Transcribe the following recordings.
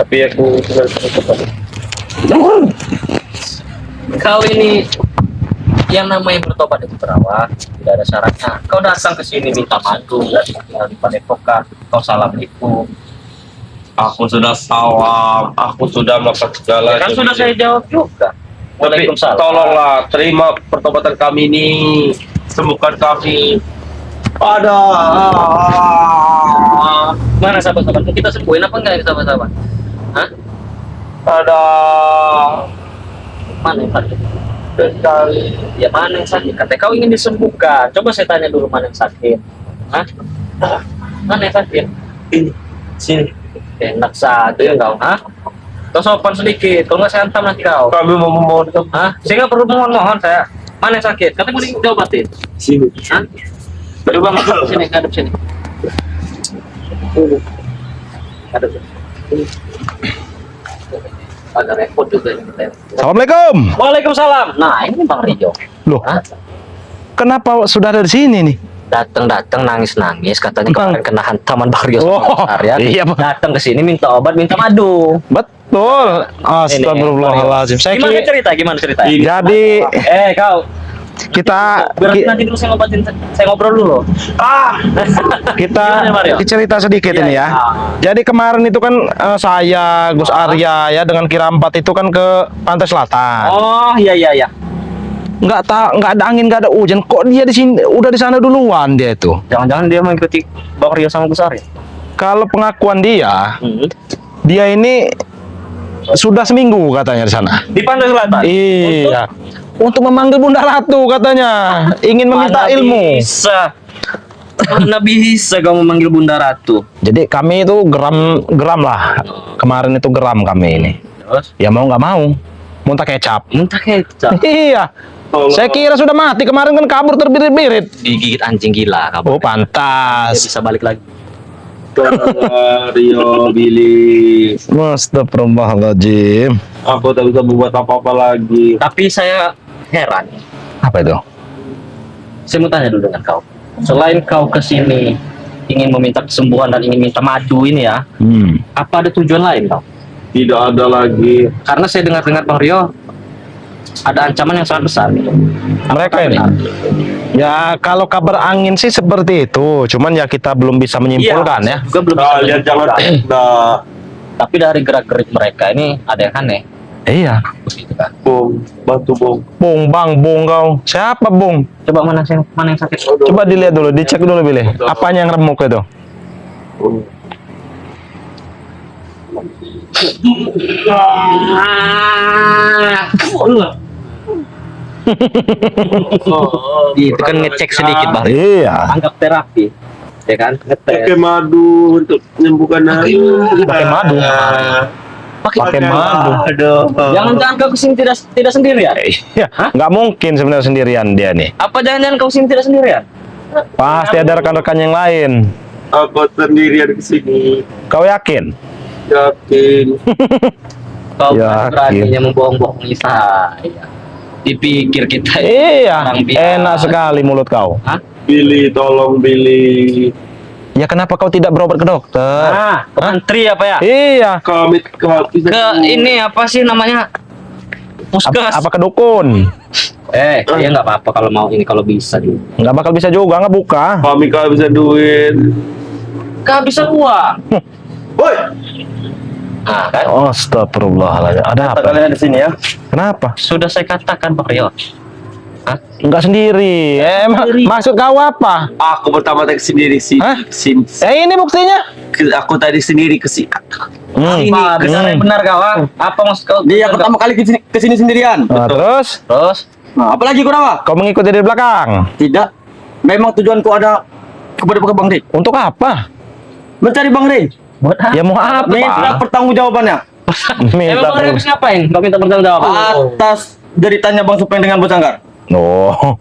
Tapi aku sudah cepat. Kau ini yang namanya bertobat itu berawal, tidak ada syaratnya. Kau datang ke sini minta madu dan tinggal di padepokan, kau salam itu. Aku sudah salam, aku sudah melakukan segala. Ya kan sudah saya jawab juga. Tapi Waalaikumsalam. tolonglah terima pertobatan kami ini, sembuhkan kami. Ada. Mana sahabat-sahabat? Kita sembuhin apa enggak ini sahabat-sahabat? Hah? Ada. Mana yang sakit? Sekali. Ya mana yang sakit? Katanya kau ingin disembuhkan. Coba saya tanya dulu mana yang sakit. Hah? Mana yang sakit? Ini, sini. Enak saja ya kau. Hah? Kau sopan sedikit. Kalau nggak saya hantam nanti kau. Kami mau memohon kamu. Hah? Saya nggak perlu mohon-mohon saya. Mana yang sakit? Katanya mau diobatin. Sini. Hah? Coba masuk sini, ngadep sini. Ngadep sini. Agak repot juga ini kita. Assalamualaikum. Waalaikumsalam. Nah ini Bang Rijo. Loh, Hah? kenapa sudah ada di sini nih? Datang nangis katanya Bang. kemarin kena hantaman Bang Rio Oh, sama ya. iya, Bang. Datang ke sini minta obat, minta madu. Betul. Astagfirullahaladzim. Gimana cerita? Gimana cerita? Jadi Kau kita berarti nanti dulu saya ngobatin, saya ngobrol dulu. kita Gimana, Mario? cerita sedikit Iya, ini ya. iya. Jadi kemarin itu kan saya Gus Arya ya dengan Kirampat itu kan ke pantai selatan. Oh iya. Nggak ada angin, nggak ada hujan. Kok dia di sini udah di sana duluan dia itu? Jangan-jangan dia mengikuti Bang Rio sama Besar ya? Kalau pengakuan dia, Hmm. dia ini sudah seminggu katanya di sana. Di Pantai Selatan. Iya. Untuk memanggil Bunda Ratu katanya, ingin meminta Mana ilmu. Bisa. Mana bisa kamu memanggil Bunda Ratu? Jadi kami itu geram lah. Kemarin itu geram kami ini. Terus? Ya mau nggak mau, muntah kecap. Muntah kecap. Iya. Saya kira sudah mati kemarin kan kabur terbirit-birit. Digigit anjing gila kamu. Oh Dia pantas. bisa balik lagi. Rio Billy. Astagfirullahaladzim. Aku tak bisa membuat apa-apa lagi. Tapi saya heran. Apa itu? Saya mau tanya dulu dengan kau. Selain kau kesini ingin meminta kesembuhan dan ingin minta madu ini ya, apa ada tujuan lain kau? Tidak ada lagi. Karena saya dengar-dengar Bang Rio ada ancaman yang sangat besar. Mereka ini. Ya kalau kabar angin sih seperti itu. Cuman ya kita belum bisa menyimpulkan ya. Juga belum bisa Kalian jangan menyimpulkan. Tapi dari gerak-gerik mereka ini ada yang aneh. Iya. Begitu kan? bong, bantu bong. Bung bang, bung kau. Siapa bung? Coba mana yang sakit? Coba dilihat dulu, dicek dulu pilih. Apanya yang remuk itu? Itu kan ngecek sedikit Bang. Iya. Anggap terapi. Ya kan? Pakai madu untuk menyembuhkan Pakai madu. Pakai madu. Aduh. Jangan-jangan kau kesini tidak sendirian? Iya. Nggak mungkin sebenarnya sendirian dia nih. Apa jangan-jangan kau kesini tidak sendirian? Pasti ada rekan-rekan yang lain. Aku sendirian di sini. Kau yakin? Yakin. Kau Yakin. beraninya membohong-bohongi saya. Dipikir kita Iya. orang biasa. Enak sekali mulut kau. Hah? Billy, tolong Billy. Ya kenapa kau tidak berobat ke dokter? Ah, ke mantri apa ya? Iya. Kami kehabisan. Ke ini apa sih namanya? Puskes. Apa ke dukun? Ya nggak apa-apa kalau mau ini kalau bisa juga. Nggak bakal bisa juga, nggak buka. Kami kehabisan duit. Kehabisan uang. Woi, Nah, kan? Astagfirullahaladzim. Ada apa? kalian di sini ya. Kenapa? Sudah saya katakan Pak Rio. Hah? Nggak sendiri. Sendiri. Maksud kau apa? Aku pertama tadi sendiri sih. Hah? Sini. Ini buktinya. Aku tadi sendiri ke sini. Hmm. Apa benar kawan? Apa maksud kau? Dia pertama kali ke sini sendirian. Nah, terus Terus? Nah, apalagi kau apa? kau mengikuti dari belakang. Tidak. Memang tujuanku ada kepada Bang Rey. Untuk apa? Mencari Bang Rey. Buat apa? Ya mau apa? Minta pertanggungjawabannya Emang Bang Rio ngapain? Kau minta pertanggungjawaban? atas deritanya Bang Supeng dengan Bos Sanggar. Oh,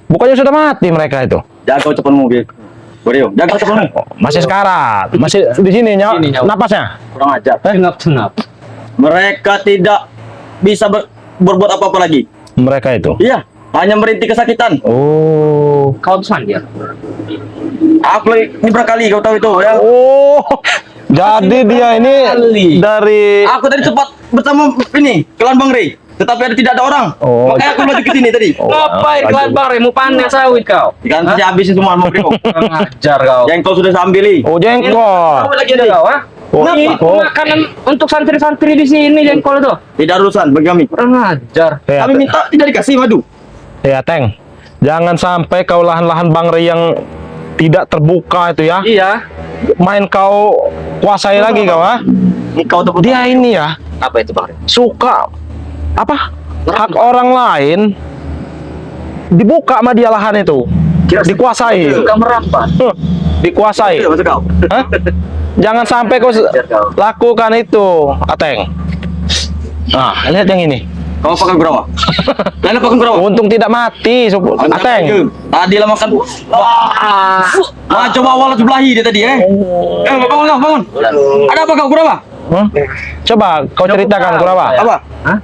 bukannya sudah mati mereka itu? Jaga ucapanmu, Borio. Jaga ucapanmu. Masih sekarat, masih di sini Sini, nyawa. napasnya. Kurang ajar. Cenap. Mereka tidak bisa berbuat apa-apa lagi. Mereka itu. Iya, hanya merintih kesakitan. Oh, Kau habis mandi ya? Aku lagi nyebrang kali, kau tahu itu ya. oh, Jadi dia ini dari Aku tadi sempat bersama ini kelan Bang Rey, tetapi tidak ada orang. Oh. Makanya aku maju ke sini tadi. Ngapain kelan Bang Rey, mau panen sawit kau? Kan saya habisin semua Bang Rey. Kurang ajar kau. Yang kau sudah sambil. Oh, jengkol. Apa lagi ada kau, ha? Oh, Ini oh. makanan untuk santri-santri di sini jengkol itu. Tidak ada urusan bagi kami. Kurang ajar. Ya, Kami minta tidak dikasih madu. ya, Teng. Jangan sampai kau lahan-lahan Bang Rey yang tidak terbuka itu ya. Iya. Main kau kuasai lagi kau, ha? Kau tuh Dia ini ya Apa itu Bang Rey? suka apa? Hak orang lain dibuka sama dia lahan itu. Dikuasai. Suka merampas. Dikuasai. Tidak masuk kau. Hah? Jangan sampai kau lakukan itu, Ateng. Nah, lihat yang ini. Kau pakai gurawa. Lain pakai gurawa. Untung tidak mati, Ateng. Tadi lah makan. Wah. Coba awal sebelahi dia tadi bangun kau, bangun. Ada apa kau gurawa? Hah? Coba kau ceritakan kenapa? Apa? Hah?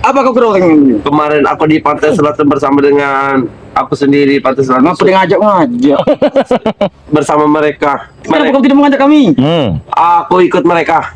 Apa kau gurawa ini? Kemarin aku di Pantai Selatan bersama dengan aku sendiri Pantai Selatan Ngapa dia ngajak? bersama mereka. Kenapa kau tidak mengajak kami? Aku ikut mereka.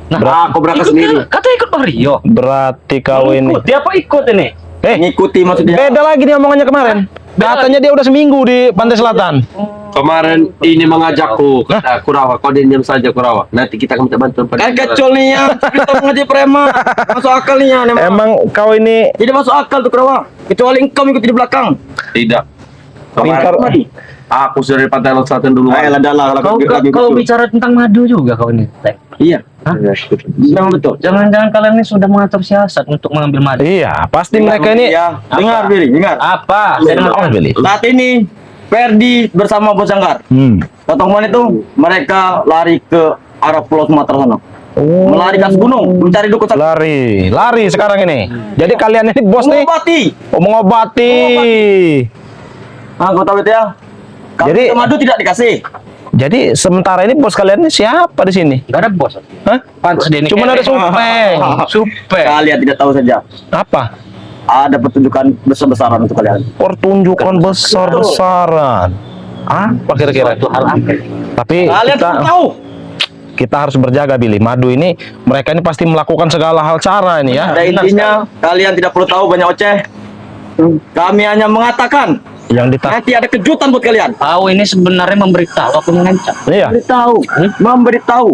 Nah, aku berangkat sendiri. Kata ikut Bang Rio. Berarti kau ini. Ikut. Dia apa ikut ini? Ngikuti maksudnya. Beda lagi dia omongannya kemarin. Katanya dia udah seminggu di Pantai Selatan. Kemarin ini mengajakku, kata Kurawa, kau diam saja Kurawa. Nanti kita akan minta bantuan pada Kan kecil nih ya, kita ngaji preman. Masuk akal nih ya. Emang kau ini Tidak masuk akal tuh Kerawa. Kecuali engkau mengikuti di belakang. Tidak. pintar. Kemarin aku sudah di Pantai Selatan dulu. Ayolah dalah Kau bicara tentang madu juga kau ini. Teng. Iya. Hah? Memang betul. Jangan-jangan kalian ini sudah mengatur siasat untuk mengambil madu. Iya, pasti mereka ini. Ya, dengar Billy, dengar. Apa? Saya dengar Oh, Billy. Saat ini Ferdi bersama Bos Anggar. Potongan itu mereka lari ke arah Pulau Sumatera sana. Oh. Melari ke atas gunung, mencari dukun sakti. Lari sekarang ini. Jadi kalian ini bos nih. Mengobati. Mengobati. Ah, kau tahu itu ya? Jadi- Jadi madu tidak dikasih. Jadi sementara ini bos kalian ini siapa di sini? Gak ada bos. Hah? Pantes dia ini Cuma ada kayak- Supeng. Supeng. Kalian tidak tahu saja. Apa? Ada pertunjukan besar-besaran untuk kalian. Pertunjukan besar-besaran. Apa kira-kira? Suatu hal apa? Tapi Kalian kita, tidak tahu. kita harus berjaga, Billy. Madu ini mereka ini pasti melakukan segala hal cara ini ya. Pada intinya kalian tidak perlu tahu banyak oceh. Kami hanya mengatakan Yang ditak. nanti ada kejutan buat kalian. Tahu ini sebenarnya memberitahu apa mengancam? Iya. Memberitahu.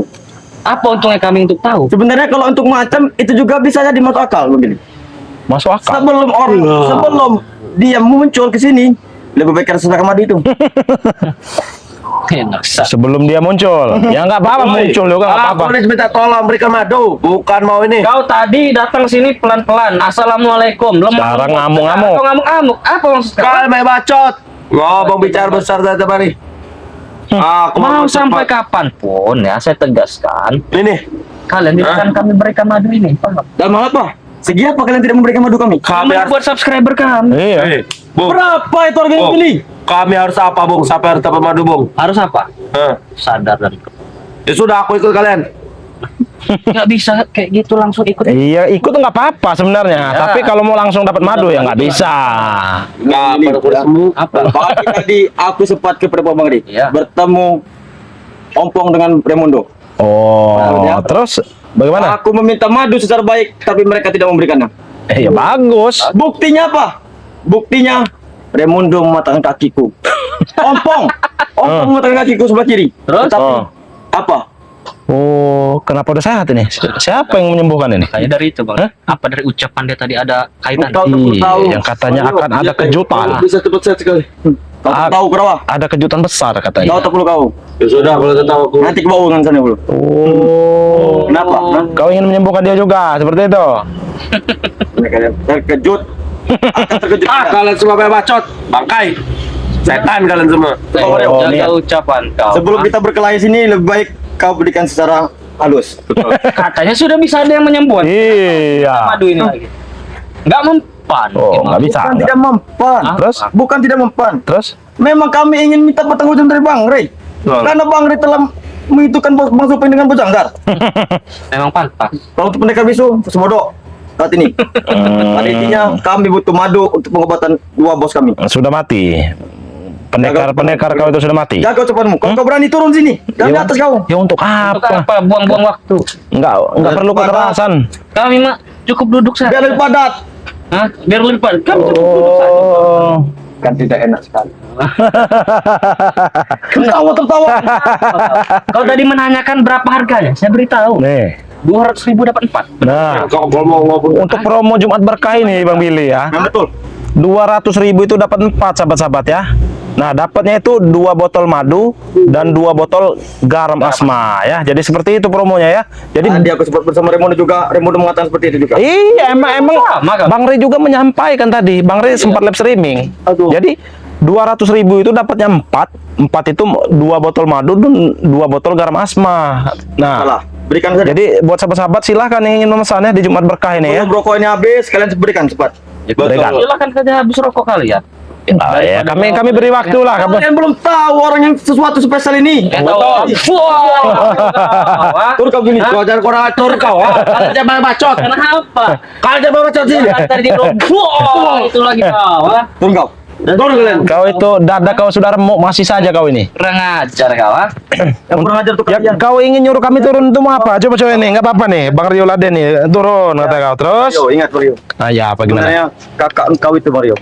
Apa untungnya kami untuk tahu? Sebenarnya kalau untuk macam itu juga bisa jadi masuk akal begini. Masuk akal. Sebelum dia muncul ke sini, lebih baik kita selesaikan madu itu. Enak sah. Sebelum dia muncul. Ya nggak apa-apa muncul juga nggak apa-apa. Aku udah minta tolong berikan madu, bukan mau ini. Kau tadi datang sini pelan-pelan. Assalamualaikum. Sekarang ngamuk-ngamuk. Kau ngamuk-ngamuk. Apa maksud kau? Kalian main bacot. Ngomong bicara besar saja mari. Aku Mau cepat. sampai kapanpun ya saya tegaskan. Ini Kalian akan kami berikan madu ini. Paham? Dan malah apa? Segi apa kalian tidak memberikan madu kami? kami Kami harus buat subscriber kami. Iya. Bung. Berapa itu harga yang Bung, beli? kami harus apa, Bung? Sampai harus dapat madu, Bung? Harus apa? Sadar dan Ya sudah, aku ikut kalian. nggak bisa kayak gitu langsung ikut. Iya, ikut nggak apa-apa sebenarnya. Ya. Tapi kalau mau langsung dapat madu ya nggak bisa. Nggak, Ini, pada ya. semua. Apa? Pagi tadi aku sempat ke Bang Ri. Iya. Bertemu Ompong dengan Raimundo. Oh, Ya. terus bagaimana? Aku meminta madu secara baik, tapi mereka tidak memberikannya. Ya bagus. Buktinya apa? Buktinya Raimundo mematahkan kakiku. Ompong mematahkan kakiku sebelah kiri. Terus? Tetapi Oh. apa? Oh, kenapa udah sehat ini? Siapa yang menyembuhkan ini? Kayak dari itu bang. Hah? Apa dari ucapan dia tadi ada kaitan? Kau tak perlu tahu. Yang katanya akan ada kejutan. Bisa cepat saya sekali. Kau tak tahu Kerawa. Ada kejutan besar Kau katanya. tak perlu kau. Ya sudah, kalau tahu aku. Nanti ke bawah dengan sana dulu. Oh, Kenapa? Hah? kau ingin menyembuhkan dia juga seperti itu? Mereka terkejut. Akan terkejut. Kalian semua main bacot, bangkai. Setan kalian semua. Oh, Jaga niat. ucapan kau. Sebelum kita berkelahi sini, lebih baik kau berikan secara halus. Katanya sudah bisa ada yang menyembuhkan Iya. madu ini lagi. Nggak mempan. Oh, nggak bisa. Bukan tidak mempan. Hah? Terus? Bukan tidak mempan. Terus? Memang kami ingin minta pertanggungan dari Bang Rey. Karena Bang Rey telah menghitungkan Bang Supeng dengan Bos Anggar. Memang pantas. Kalau untuk pendekar bisu, semodo saat ini. Pada intinya kami butuh madu untuk pengobatan dua bos kami. Sudah mati. Pendekar kau itu sudah mati. Jaga cepatmu. Kalau kau berani turun sini, dari Ya, atas kau. Ya untuk Untuk apa? apa? Buang-buang waktu. Enggak perlu kekerasan. Kami mah cukup duduk saja. Biar lebih padat. Hah? Biar lebih padat. Kami cukup duduk saja. Oh. Kan tidak enak sekali. Tertawa. Kau tadi menanyakan berapa harganya? Saya beritahu. Nih. 200.000 dapat 4. Nah, Kau mau ngomong untuk promo Jumat Berkah ini Bang Billy ya. Nah, betul. 200.000 itu dapat 4 sahabat-sahabat ya. Nah, dapatnya itu 2 botol madu dan 2 botol garam asma ya. Jadi seperti itu promonya ya. Jadi Tadi aku sempat bersama Raymond juga. Raymond mengatakan seperti itu juga. iya emang Sama, kan? Bang Rey juga menyampaikan tadi. Bang Rey sempat live streaming. Aduh. Jadi 200.000 itu dapatnya 4 itu 2 botol madu dan 2 botol garam asma. Nah, Salah. Berikan saja. jadi buat sahabat-sahabat silahkan yang ingin memesannya di Jumat Berkah ini ya. Kalau rokok ini habis, kalian berikan cepat. Berikan. Silakan saja habis rokok kalian. Ah, ya, kami beri waktu lah. Kalian belum tahu orang yang sesuatu spesial ini. Wah. Tur kau gini. kau jangan kurang atur kau. Kau jangan bacot. Kenapa? Kau jangan bacot sini. Tadi itu lagi kau. Tur kau. Tur kalian. Kau itu dada kau sudah remuk masih saja kau ini. Kurang ajar kau. Yang kurang ajar tuh Ya, kalian. kau ingin nyuruh kami turun itu mau apa? Coba ini, nggak apa-apa nih, Bang Rio Laden nih, turun kata kau. Terus? Mario, ingat Mario. Ah ya, apa gimana? Sebenarnya kakak engkau itu Mario.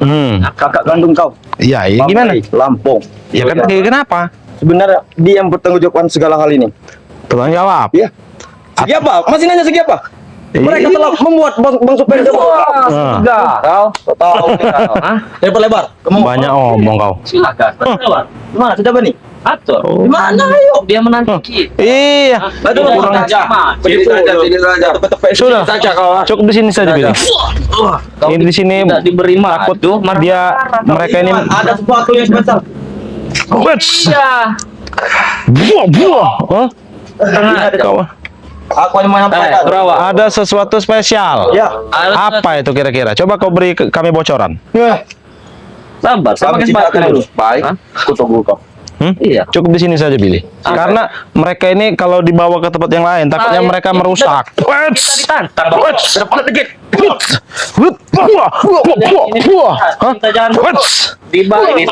Kakak kandung kau. Iya, iya gimana? Lampung. Ya kan, kenapa? Sebenarnya dia yang bertanggung jawab segala hal ini. Tolong jawab. Iya. Segi apa? Masih nanya segi apa? Mereka telah membuat bang supir itu. Ah. Enggak kau. Tahu. Lebar-lebar. Kamu Banyak omong kau. Silakan. Gimana? Sudah Bani? Atur. Oh. Gimana? Ayo. Dia menanti kita. Iya. Aduh, Tidak kurang ajar. Sini saja, sini saja. Sudah. Saja kau. Cukup di sini saja, Billy. Kau Ini di sini tidak diberi takut madu, dia mereka ini ada sesuatu yang spesial. Wets. Iya. Buah. Hah? Kau Aku hanya menyampaikan. ada sesuatu spesial. Ya. Apa itu kira-kira? Coba kau beri kami bocoran. Sabar, sama Kami tidak akan kesempatan. lulus. Baik. Hah? Aku tunggu kau. Iya. Cukup di sini saja, Billy. Karena mereka ini kalau dibawa ke tempat yang lain, takutnya Ah, mereka ya, merusak. Kita ditantang. Berapa dikit? Kita jangan di bawah ini.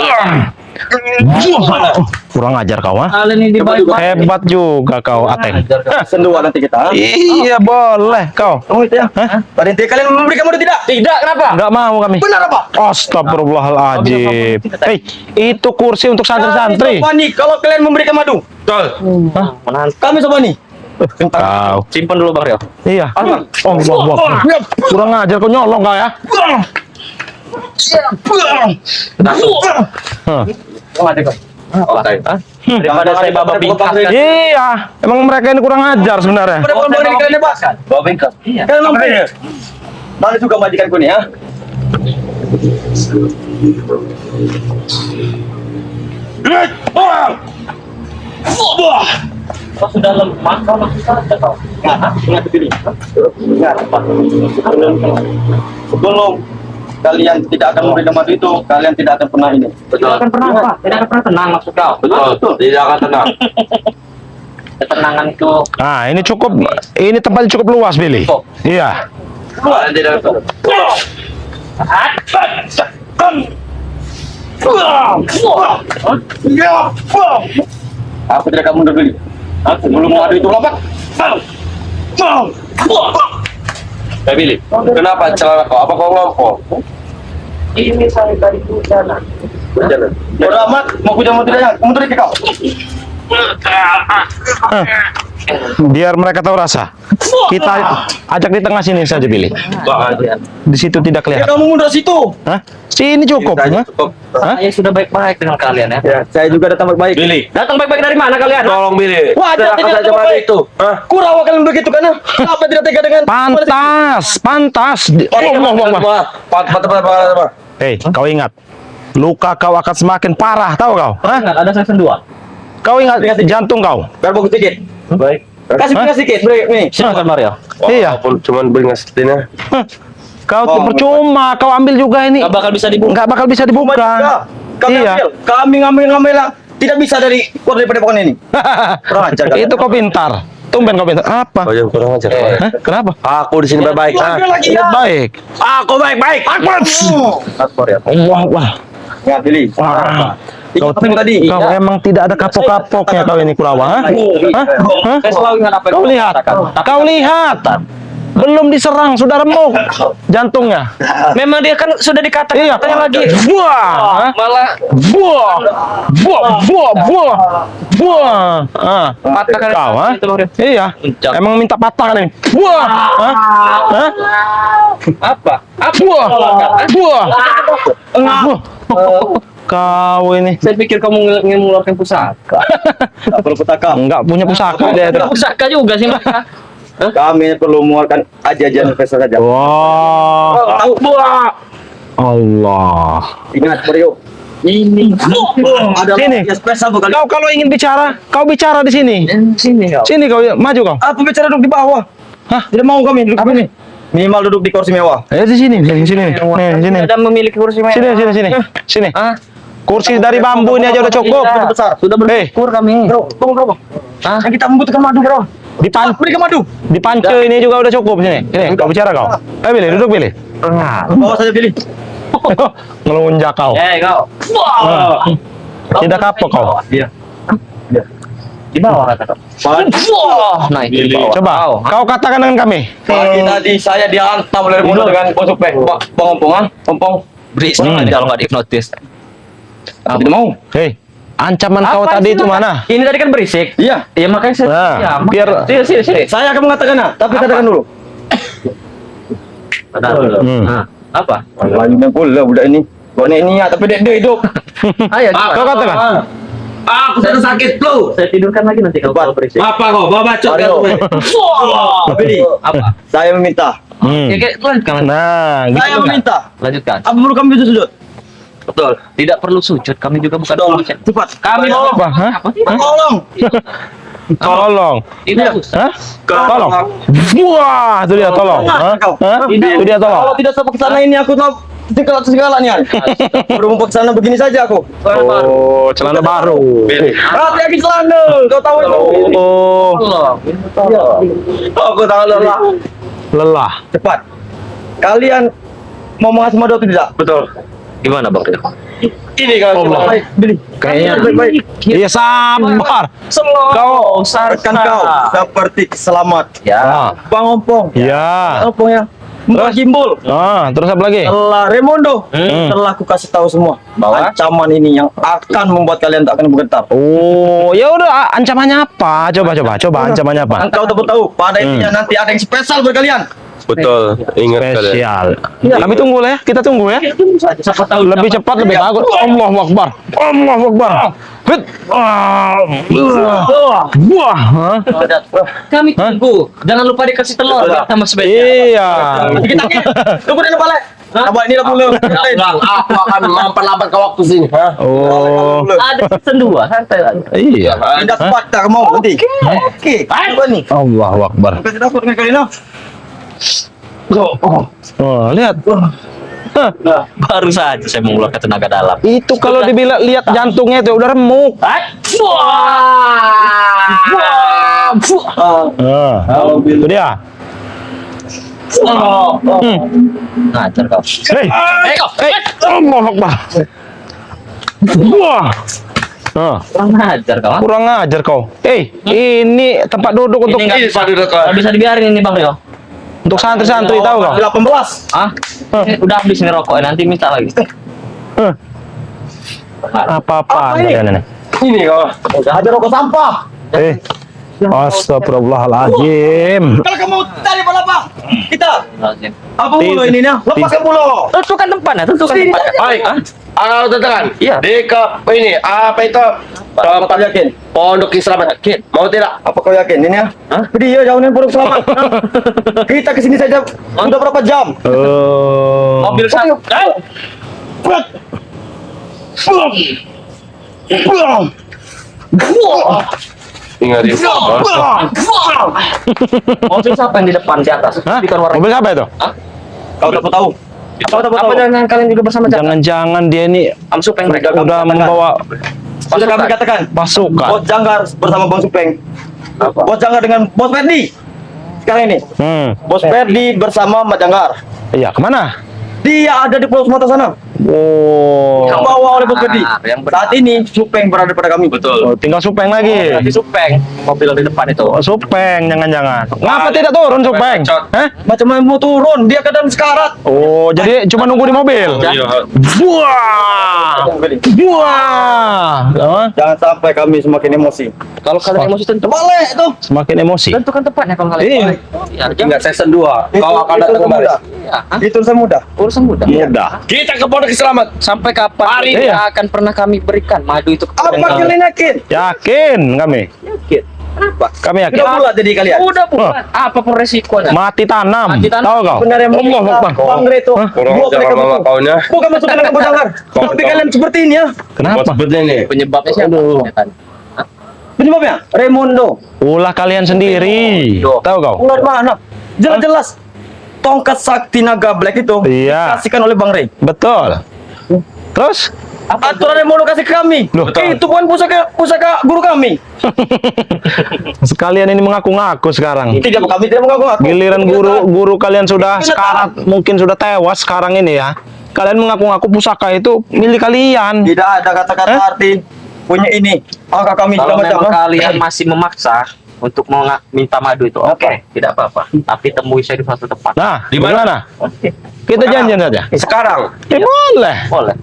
Kurang ajar kau, ah. Kalian ini di bawah. Hebat juga kau, Ateng. Sendua nanti kita. Iya, boleh kau. Kamu itu ya? Pada intinya kalian memberikan madu tidak? Tidak, kenapa? Enggak mau kami. Benar apa? Astagfirullahaladzim. Hei, itu kursi untuk santri-santri. Kami kalau kalian memberikan madu. Betul. Kami coba nih. Kau. Simpan dulu Bang Rio. Iya. Oh, kurang ajar kau nyolong kau ya. Hah. Daripada saya bawa bingkas. Iya, emang mereka ini kurang ajar sebenarnya. Pada bulan ini kalian bebaskan. Bawa bingkas. Iya. Kalian mampu. Mana juga majikanku nih ya? Kau sudah lemah, kau masih saja kau. Ingat begini. Ingat apa? Sebelum kalian tidak akan memberikan madu itu, kalian tidak akan pernah ini. Tidak akan pernah apa? Tidak akan pernah tenang maksud kau. Betul. Tidak akan tenang. Ketenangan itu. Nah, ini cukup, ini tempatnya cukup luas, Billy. Cukup. Iya. Kalian tidak tenang. Aku tidak akan mundur dulu. Sebelum madu itu lompat. Eh Billy, kenapa celana kau? Apa kau ngompol? Ini saya dari sana. Berjalan. Bodo amat, mau puja mau tidaknya, mundur ke kau. Biar mereka tahu rasa. Kita ajak di tengah sini saja, Billy. Di situ tidak Ya kelihatan. kamu mundur situ. Hah? Sini cukup. Hah? Hah? Saya sudah baik-baik dengan kalian ya. Ya, saya juga datang baik-baik. Billy, Datang baik-baik dari mana kalian? tolong Billy. Wajar tidak Serahkan saja madu itu. Hah? Kurawa kalian begitu kan? Kenapa tidak tega dengan? Pantas. Patah. Hei, kau ingat. Luka kau akan semakin parah, tahu kau? Hah? Ingat, ada season 2. Kau ingat jantung kau? Biar bagus sedikit. Baik. Kasih Hah? sedikit, beri nih. Silakan Mario. Iya. Walaupun cuman beringatin Hah. Kau Oh, percuma, kau ambil juga ini. Gak bakal bisa dibuka. Nggak bakal bisa dibuka. Kami Iya. ambil. Kami ngambil lah. Tidak bisa keluar dari padepokan ini. Kurang ajar kalian. Itu kau pintar. Tumben kau pintar. Apa? Kau jangan kurang ajar. Hah? Kenapa? Aku di sini baik-baik. Ambil lagi ya. Baik. Aku baik-baik. Allah, wah. Ingat, Billy. Wah. Ikut apa tadi? Kau emang tidak ada kapok-kapoknya kau ini Kurawa, ha? Hah? Hah? Saya selalu ingat apa yang Kau kau lihat, katakan. Tapi kau lihat. Belum diserang sudah remuk jantungnya. memang dia kan sudah dikatakan Iya, katanya lagi. buah, ha? Malah buah, buah. Ah, patahkan kau, ha? itu, Bang Rio. Iya, Uncap. emang minta patahkan ini. Buah, ha? Hah? Apa? Buah, buah. Kau ini Saya pikir kamu ingin mengeluarkan pusaka. Perlu petaka. enggak punya pusaka dia itu. Pusaka juga sih mereka. Kami perlu mengeluarkan ajaran spesial saja. Wah, Tahu buah. Allah. Ingat, Bro. Ini. Ada Sini. yang spesial bukan? Kau kalau ingin bicara, kau bicara di sini. Sini kau. Sini kau, maju kau. Apa bicara duduk di bawah? Hah? Tidak mau kami duduk sini. Minimal duduk di kursi mewah. Di sini, sini, sini, sini. Sudah memiliki kursi mewah. Sini. Ah, Kursi dari bambu ini aja udah cukup. Sudah besar. Sudah bersyukur kami. Bro. Ah, Yang kita membutuhkan madu, Bro. Dipan, Berikan madu. dipance ini juga udah cukup sini. Sini, kau bicara kau. Pilih, duduk pilih. Bawa saja pilih. Ngelunjak kau. kau. Tidak kapok kau. Iya. Di bawah kata kau. Wah, nah itu di bawah. Coba, kau katakan dengan kami. Pagi tadi saya dihantam oleh Remondo dengan bos supeng. Pak, Pompong. Berisik kalau nggak dihipnotis. Tidak mau. Hei, ancaman kau Apa tadi sih, itu Mas? mana? Ini tadi kan berisik. Iya. Ya makanya saya Nah, ya, biar- sini. Saya akan mengatakan, tapi katakan dulu. Hmm. Apa? Lalunya pula budak ini. Bonek ini ya, tapi dia hidup. Ayo, Kau katakan. Aku sudah sakit flu. Saya tidurkan lagi nanti kalau berisik. Apa kau? Bawa bacot Mario. kau. Pilih. Apa? Saya meminta. Hmm. Ya, lanjutkan. Nah, gitu. Saya meminta. Lanjutkan. Apa perlu kami sujud? Betul. Tidak perlu sujud. Kami juga bukan manusia. Cepat. Kami mau Apa? Hah? apa sih? Tolong. Tolong. Tidak usah. Hah? Tolong. Wah, itu dia tolong. Hah? Hah? Itu dia Kalau tolong. tidak sampai ke sana ini aku tahu segalanya. Baru mau ke sana begini saja aku. Oh, celana baru. Hati-hati celana. Kau tahu itu. Oh, Aku tahu lelah. lelah. Cepat. Kalian mau mengasih madu atau tidak? Betul. Gimana Bang Rio? Ini kalau Allah. baik, beli. Kayaknya. baik. Iya, sabar. Kau. Rekan kau seperti selamat. Ah, Bang Ompong. iya. Ompong ya. Mbak Gimbul. Ah, terus apa lagi? Telah Remondo. Telah aku kasih tahu semua bahwa ancaman ini yang akan membuat kalian tak akan bergetar. Oh, ya udah ancamannya apa? Coba ancamannya apa? Kau tahu pada intinya nanti ada yang spesial buat kalian. Betul. Ingat kalian. Spesial. Kami tunggu lah ya, kita tunggu ya. Tunggu saja. Siapa tahu Lebih cepat lebih bagus. Allahu Akbar. Allahu Akbar. Hit. Wah. Hah? Kami tunggu. Jangan lupa dikasih telur biar tambah spesial. Iya. Kita tunggu di depan le. Abang ini lah pula. Bang, aku akan lambat-lambat ke waktu sini. Oh. Ada season 2, santai lah. Iya. Tidak kuat tak mau nanti. Oke. Apa nih? Allahu Akbar. Kasih takut dengan kalian. Oh, lihat. Baru saja saya mengeluarkan tenaga dalam. Itu kalau dibilang lihat jantungnya itu udah remuk. Itu dia. Ngajar kau. Hei, Allahu Akbar. Wah. Kurang ngajar kau. Kurang ajar kau. Ini tempat duduk untuk Ini nggak bisa dibiarin ini Bang Rio. untuk santri-santri tahu kau? 18. Ah, udah habis nih rokok, nanti minta lagi. Apa-apa ini? kalian ini? Ini kau. Ada rokok sampah. Astagfirullahaladzim. Kalau kamu tadi apa? Kita. Lazim. Apa mulu ini nih? Lepaskan mulu. Tentukan tempatnya, tentukan Sini tempatnya. saja. Baik. Tekan. Iya. Di ke ini apa itu? Apa kau yakin? Pondok Islam. Mau tidak? Apa kau yakin ini ya? Dia jauhin pondok selamat. Kita kesini saja udah berapa jam? Mobil satu. Ingat ini. Mobil siapa yang di depan di atas? Hah? Speaker warna. Mobil siapa itu? Kau dapat tahu? Apa jangan kalian juga bersama Jangan-jangan dia ini Am Supeng mereka udah membawa Sudah kami katakan. pasukan. Bos Janggar bersama Bang Supeng. Bos Janggar dengan Bos Ferdi. Sekarang ini. Bos Ferdi bersama Mak Janggar. Iya, kemana? Dia ada di Pulau Sumatera sana. Oh. Yang bawa oleh Bukedi. Yang benar. Saat ini Supeng berada pada kami. Betul. Oh, tinggal Supeng lagi. Nanti Supeng mobil di depan itu. Oh, Supeng, jangan-jangan. Ngapa tidak turun Supeng? Hah? Macam mana mau turun? Dia kadang sekarat. Oh, jadi cuma nunggu di mobil. Iya. Buah. Buah. Apa? Jangan sampai kami semakin emosi. Kalau kalian emosi tentu Balik tuh. Semakin emosi. tentukan tempatnya kalau kalian. Iya. Iya, Hingga season 2. Kau akan itu datang kembali. mudah. Iya, hah? Itu urusan mudah. Urusan mudah. Mudah. Kita ke Pondok Selamat. Sampai kapan Hari tidak ini. akan pernah kami berikan madu itu kepada Apa kalian yakin? Yakin kami. Yakin. Kenapa? Kami yakin. Sudah bulat jadi kalian. Udah bukan. Apapun resikonya. Mati tanam. Mati tanam. Tahu kau? Benar yang Allah Akbar. Bang Reto. Kurang Dua ajar mereka mama betul. kaunya. Bukan masuk ke dalam jangan. Kau Tapi tahu. kalian seperti ini ya. Kenapa? Sebetulnya nih. Penyebabnya siapa? Aduh. Ya kan? Penyebabnya Raimundo. Ulah kalian sendiri. Duh. Tahu kau? Ular mana? Jelas-jelas tongkat sakti naga black itu Iya. dikasihkan oleh Bang Rey. Betul. Terus? Aturan Raimundo kasih ke kami. Loh. Itu bukan pusaka guru kami. Sekalian ini mengaku-ngaku sekarang. Tidak, kami tidak mengaku-ngaku. Giliran guru kalian sudah sekarat, mungkin sudah tewas sekarang ini ya. Kalian mengaku-ngaku pusaka itu milik kalian. Tidak ada kata-kata arti punya ini. Maka kami Kalau tidak memang macam. kalian masih memaksa untuk minta madu itu, oke, tidak apa-apa. Tapi temui saya di suatu tempat. Nah, Di di mana? mana? Kita janjian saja. Sekarang. Boleh. Boleh.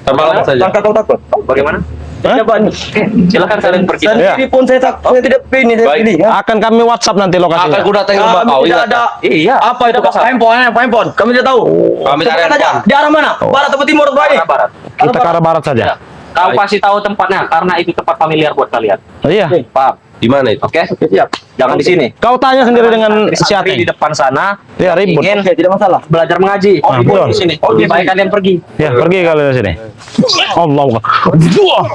Terbalas saja. Sangka kau takut. Bagaimana? Hah? Tidak Bani. Oke, silakan kalian pergi. Sendiri pun saya tak, saya tidak pilih, saya Baik. pilih. Ya. Akan kami WhatsApp nanti Akan lokasinya. ku datang ke rumah Kami kau. tidak Ingat. ada. Iya. Apa itu Pak? Handphone. Kami tidak tahu. Kami cari Sebutkan aja. handphone. Di arah mana? Barat atau timur atau ini? Arah barat. Kita ke arah barat saja. Ya. Kau Baik. pasti tahu tempatnya karena itu tempat familiar buat kalian. Iya. Paham? Di mana itu? Oke? Oke, siap. Jangan di sini. Kau tanya sendiri dengan si Santri di Ateng. depan sana Ya, ribut. ingin Oke, tidak masalah. belajar mengaji. Ah, betul. Di sini. Oh, di Lebih baik sini. kalian pergi. Ya, pergi kalian dari sini. Allah Akbar. Buah.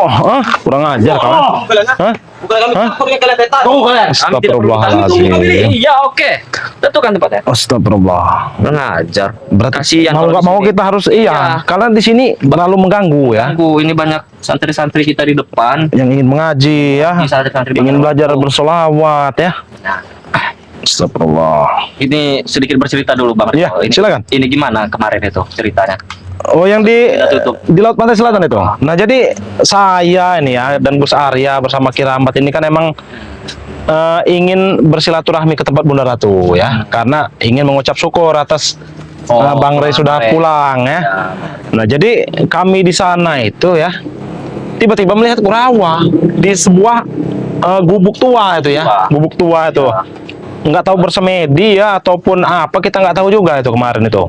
Hah? Kurang ajar kau. Hah? Bukan kami Hah? takut kalian setan. Tunggu kalian. Kami tidak perlu Astagfirullahaladzim. tahu. Iya, oke. Tentukan tempatnya. Astagfirullah. Kurang ajar. Berarti Kasihan mau kalau nggak di mau sini. kita harus iya. Iya. Kalian di sini terlalu mengganggu ya. Tunggu, ini banyak santri-santri kita di depan. Yang ingin mengaji ya, Ini santri-santri ingin banyak. belajar bersolawat ya. Nah, Astagfirullah. ini sedikit bercerita dulu Bang. Iya, Ini, silakan. Ini gimana kemarin itu ceritanya? Oh, yang Kita tutup. di Laut Pantai Selatan itu. Nah, jadi saya ini ya dan Gus Arya bersama Kiramat ini kan emang ingin bersilaturahmi ke tempat Bunda Ratu ya, karena ingin mengucap syukur atas Bang Rey sudah Rey. pulang ya. Nah, jadi kami di sana itu ya tiba-tiba melihat Kurawa di sebuah gubuk tua itu ya, Wah. gubuk tua itu. Ya. Nggak tahu bersemedi ya ataupun apa, kita nggak tahu juga itu kemarin itu.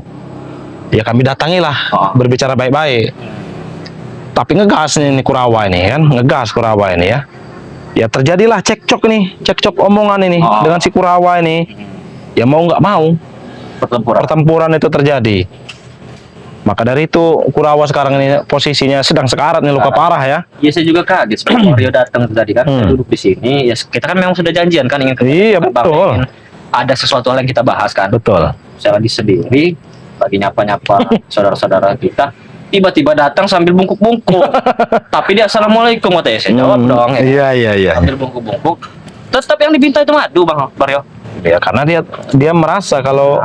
Ya kami datangilah, berbicara baik-baik. Tapi ngegas nih Kurawa ini kan, ngegas Kurawa ini ya. Ya terjadilah cekcok nih, cekcok omongan ini dengan si Kurawa ini. Ya mau nggak mau pertempuran itu terjadi. Maka dari itu Kurawa sekarang ini posisinya sedang sekarat nih, luka parah ya. Iya, saya juga kaget sebelum Mario datang tadi kan. Saya duduk di sini. Ya kita kan memang sudah janjian kan ingin ketemu Iya, dengan Bang betul. Rey. Ada sesuatu hal yang kita bahas kan. Betul. Saya lagi sendiri, lagi nyapa-nyapa saudara-saudara kita. Tiba-tiba datang sambil bungkuk-bungkuk. Tapi dia assalamualaikum katanya. Saya jawab dong. Ya. Iya. Sambil bungkuk-bungkuk. Tetap yang diminta itu madu Bang Mario. Ya karena dia merasa kalau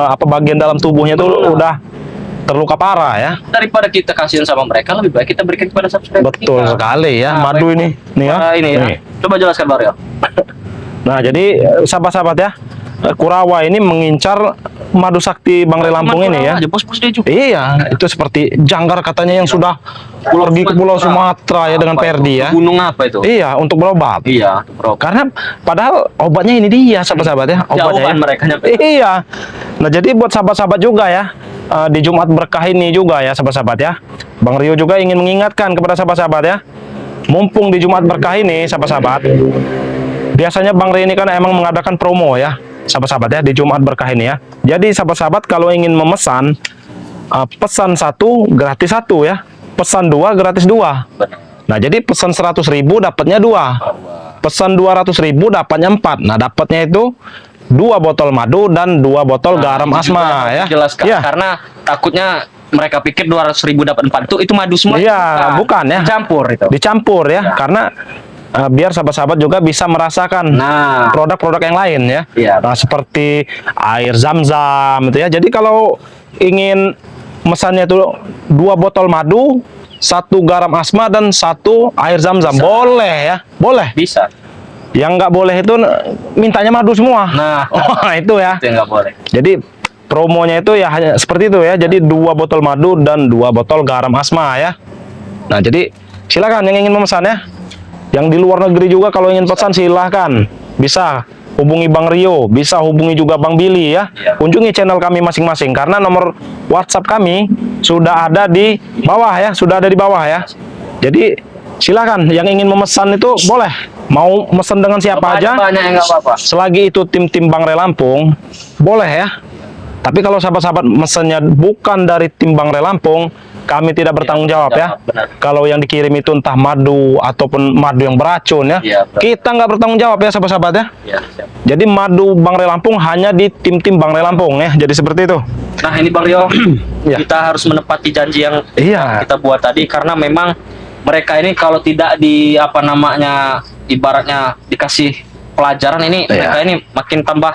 apa bagian dalam tubuhnya tuh udah terluka parah ya. Daripada kita kasihan sama mereka, lebih baik kita berikan kepada subscriber Betul kita. sekali ya, Nah, madu baik. ini. Nih ya. Wah, ini ya. Nih. Coba jelaskan Mario. Nah, jadi sahabat-sahabat ya, Kurawa ini mengincar madu sakti Bang Rey Lampung ini ya. Aja, bos-bos dia juga. Iya, itu seperti janggar katanya yang sudah pergi ke Pulau Sumatera ya dengan Apa Perdi itu? ya. Gunung apa itu? Iya, untuk berobat. Iya, bro. Karena padahal obatnya ini dia sahabat-sahabat ya, obatnya Jauhan ya. mereka nyampe. Iya. Nah, jadi buat sahabat-sahabat juga ya, di Jumat Berkah ini juga ya sahabat-sahabat ya. Bang Rio juga ingin mengingatkan kepada sahabat-sahabat ya. Mumpung di Jumat Berkah ini sahabat-sahabat, biasanya Bang Rio ini kan emang mengadakan promo ya, sahabat-sahabat ya, di Jumat Berkah ini ya. Jadi sahabat-sahabat kalau ingin memesan, pesan 1 gratis 1 ya, pesan 2 gratis 2. Nah, jadi pesan 100.000 dapatnya 2, pesan 200.000 dapatnya 4. Nah, dapatnya itu 2 botol madu dan 2 botol garam Ini juga asma yang ya. harus dijelaskan, Iya. karena takutnya mereka pikir 200.000 dapat 4 itu madu semua. Iya, bukan ya. Campur itu. Dicampur ya, karena biar sahabat-sahabat juga bisa merasakan Nah, produk-produk yang lain ya. Iya. Nah, seperti air zam-zam itu ya. Jadi kalau ingin mesannya itu 2 botol madu, 1 garam asma dan 1 air zam-zam. Bisa. Boleh ya, boleh. Bisa. Yang nggak boleh itu mintanya madu semua. Nah, Oh, itu ya. itu yang nggak boleh. Jadi promonya itu ya hanya seperti itu ya. Jadi 2 botol madu dan 2 botol garam asma ya. Nah, jadi silakan yang ingin memesan ya. Yang di luar negeri juga kalau ingin pesan silahkan. Bisa hubungi Bang Rio, bisa hubungi juga Bang Billy ya. Iya. Kunjungi channel kami masing-masing karena nomor WhatsApp kami sudah ada di bawah ya, sudah ada di bawah ya. Jadi silakan yang ingin memesan itu boleh. Mau mesen dengan siapa aja. Banyak yang nggak apa-apa. Selagi itu tim-tim Bang Re Lampung, boleh ya. Tapi kalau sahabat-sahabat mesennya bukan dari tim Bang Re Lampung, kami tidak bertanggung jawab ya. Benar. Kalau yang dikirim itu entah madu ataupun madu yang beracun ya, Iya, benar. kita nggak bertanggung jawab ya sahabat-sahabat ya. Ya, siap. Jadi madu Bang Re Lampung hanya di tim-tim Bang Re Lampung ya. Jadi seperti itu. Nah, ini Bang Rio, Iya. kita harus menepati janji yang Iya. kita buat tadi karena memang mereka ini kalau tidak di apa namanya ibaratnya dikasih pelajaran ini Iya. mereka ini makin tambah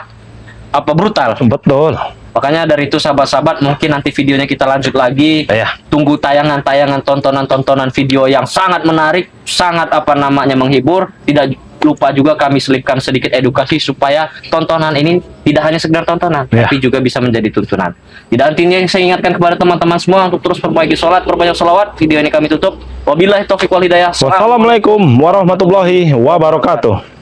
apa brutal. Betul. Makanya dari itu sahabat-sahabat mungkin nanti videonya kita lanjut lagi. Iya. Tunggu tayangan-tayangan tontonan-tontonan video yang sangat menarik, sangat apa namanya menghibur. Tidak lupa juga kami selipkan sedikit edukasi supaya tontonan ini tidak hanya sekedar tontonan, Iya. tapi juga bisa menjadi tuntunan. Tidak artinya saya ingatkan kepada teman-teman semua untuk terus perbaiki sholat, perbanyak sholawat. Video ini kami tutup. Wabillahi taufiq wal hidayah. Wassalamualaikum warahmatullahi wabarakatuh.